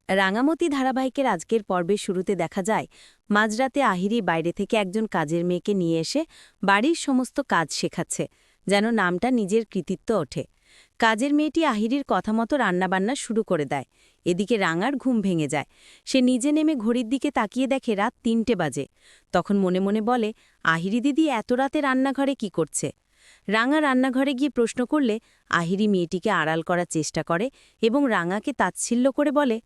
রাঙামতি ধারাবাহিকের আজকের পর্বের শুরুতে দেখা যায় মাঝরাতে আহিরি বাইরে থেকে একজন কাজের মেয়েকে নিয়ে এসে বাড়ির সমস্ত কাজ শেখাচ্ছে, যেন নামটা নিজের কৃতিত্ব ওঠে। কাজের মেয়েটি আহিরির কথা মতো রান্নাবান্না শুরু করে দেয়। এদিকে রাঙার ঘুম ভেঙে যায়। সে নিজে নেমে ঘড়ির দিকে তাকিয়ে দেখে রাত ৩টে বাজে। তখন মনে মনে বলে, আহিরি দিদি এত রাতে রান্নাঘরে কি করছে? রাঙা রান্নাঘরে গিয়ে প্রশ্ন করলে আহিরি মেয়েটিকে আড়াল করার চেষ্টা করে এবং রাঙাকে তাচ্ছিল্য করে বলে,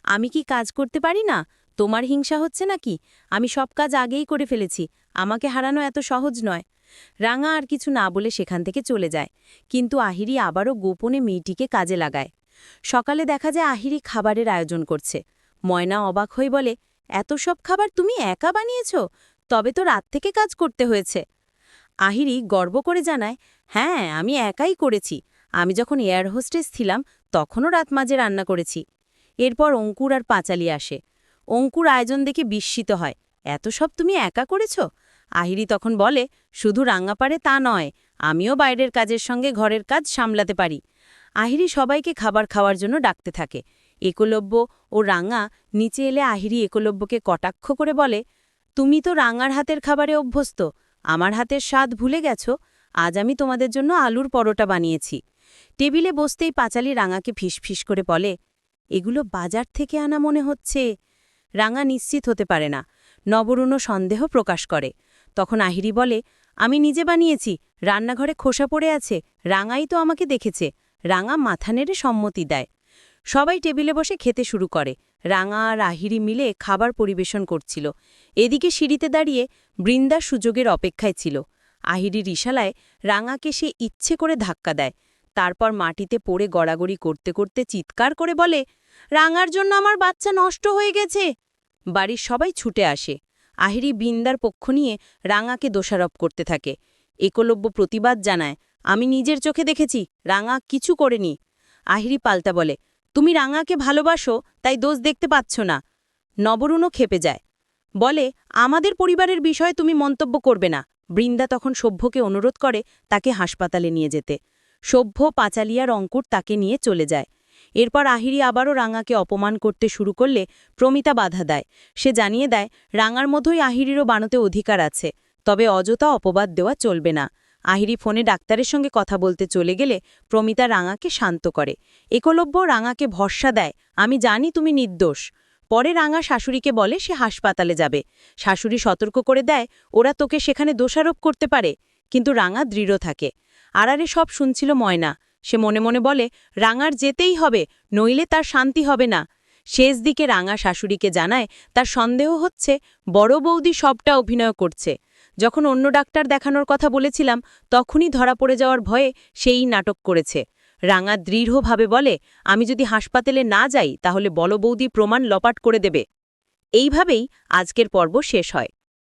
আমি কি কাজ করতে পারি না? তোমার হিংসা হচ্ছে নাকি? আমি সব কাজ আগেই করে ফেলেছি, আমাকে হারানো এত সহজ নয়। রাঙা আর কিছু না বলে সেখান থেকে চলে যায়, কিন্তু আহিরি আবারও গোপনে মেয়েটিকে কাজে লাগায়। সকালে দেখা যায় আহিরি খাবারের আয়োজন করছে। ময়না অবাক হয়ে বলে, এত সব খাবার তুমি একা বানিয়েছ? তবে তো রাত থেকে কাজ করতে হয়েছে। আহিরি গর্ব করে জানায়, হ্যাঁ, আমি একাই করেছি। আমি যখন এয়ার হোস্টেস ছিলাম তখনও রাত মাঝে রান্না করেছি। এরপর অঙ্কুর আর পাঁচালি আসে। অঙ্কুর আয়োজন দেখে বিস্মিত হয়, এত সব তুমি একা করেছ? আহিরি তখন বলে, শুধু রাঙা পারে তা নয়, আমিও বাইরের কাজের সঙ্গে ঘরের কাজ সামলাতে পারি। আহিরি সবাইকে খাবার খাওয়ার জন্য ডাকতে থাকে। একলব্য ও রাঙা নিচে এলে আহিরি একলব্যকে কটাক্ষ করে বলে, তুমি তো রাঙার হাতের খাবারে অভ্যস্ত, আমার হাতের স্বাদ ভুলে গেছ। আজ আমি তোমাদের জন্য আলুর পরোটা বানিয়েছি। টেবিলে বসতেই পাঁচালি রাঙাকে ফিসফিস করে বলে, এগুলো বাজার থেকে আনা মনে হচ্ছে। রাঙা নিশ্চিত হতে পারে না। নবরুণ সন্দেহ প্রকাশ করে। তখন আহিরি বলে, আমি নিজে বানিয়েছি, রান্নাঘরে খোসা পড়ে আছে, রাঙাই তো আমাকে দেখেছে। রাঙা মাথা নেড়ে সম্মতি দেয়। সবাই টেবিলে বসে খেতে শুরু করে। রাঙা আর আহিরি মিলে খাবার পরিবেশন করছিল। এদিকে সিঁড়িতে দাঁড়িয়ে বৃন্দা সুযোগের অপেক্ষায় ছিল। আহিরির ইশারায় রাঙাকে সে ইচ্ছে করে ধাক্কা দেয়। তারপর মাটিতে পড়ে গড়াগড়ি করতে করতে চিৎকার করে বলে, রাঙার জন্য আমার বাচ্চা নষ্ট হয়ে গেছে। বাড়ির সবাই ছুটে আসে। আহিরি বৃন্দার পক্ষ নিয়ে রাঙাকে দোষারোপ করতে থাকে। একলব্য প্রতিবাদ জানায়, আমি নিজের চোখে দেখেছি, রাঙা কিছু করেনি। আহিরি পাল্টা বলে, তুমি রাঙাকে ভালোবাসো, তাই দোষ দেখতে পাচ্ছ না। নবরুণও খেপে যায়, বলে, আমাদের পরিবারের বিষয়ে তুমি মন্তব্য করবে না। বৃন্দা তখন সভ্যকে অনুরোধ করে তাকে হাসপাতালে নিয়ে যেতে। সভ্য, পাঁচালিয়ার অঙ্কুর তাকে নিয়ে চলে যায়। এরপর আহিরি আবারও রাঙাকে অপমান করতে শুরু করলে প্রমিতা বাধা দেয়। সে জানিয়ে দেয়, রাঙার মধ্যেই আহিরিরও বানাতে অধিকার আছে, তবে অযথা অপবাদ দেওয়া চলবে না। আহিরি ফোনে ডাক্তারের সঙ্গে কথা বলতে চলে গেলে প্রমিতা রাঙাকে শান্ত করে। একলব্য রাঙাকে ভরসা দেয়, আমি জানি তুমি নির্দোষ। পরে রাঙা শাশুড়িকে বলে সে হাসপাতালে যাবে। শাশুড়ি সতর্ক করে দেয়, ওরা তোকে সেখানে দোষারোপ করতে পারে। কিন্তু রাঙা দৃঢ় থাকে। আড়ারে সব শুনছিল ময়না। সে মনে মনে বলে, রাঙার যেতেই হবে, নইলে তার শান্তি হবে না। শেষ দিকে রাঙা শাশুড়িকে জানায়, তার সন্দেহ হচ্ছে বড় বৌদি সবটা অভিনয় করছে। যখন অন্য ডাক্তার দেখানোর কথা বলেছিলাম তখনই ধরা পড়ে যাওয়ার ভয়ে সেই নাটক করেছে। রাঙা দৃঢ়ভাবে বলে, আমি যদি হাসপাতালে না যাই তাহলে বড় বৌদি প্রমাণ লপাট করে দেবে। এইভাবেই আজকের পর্ব শেষ হয়।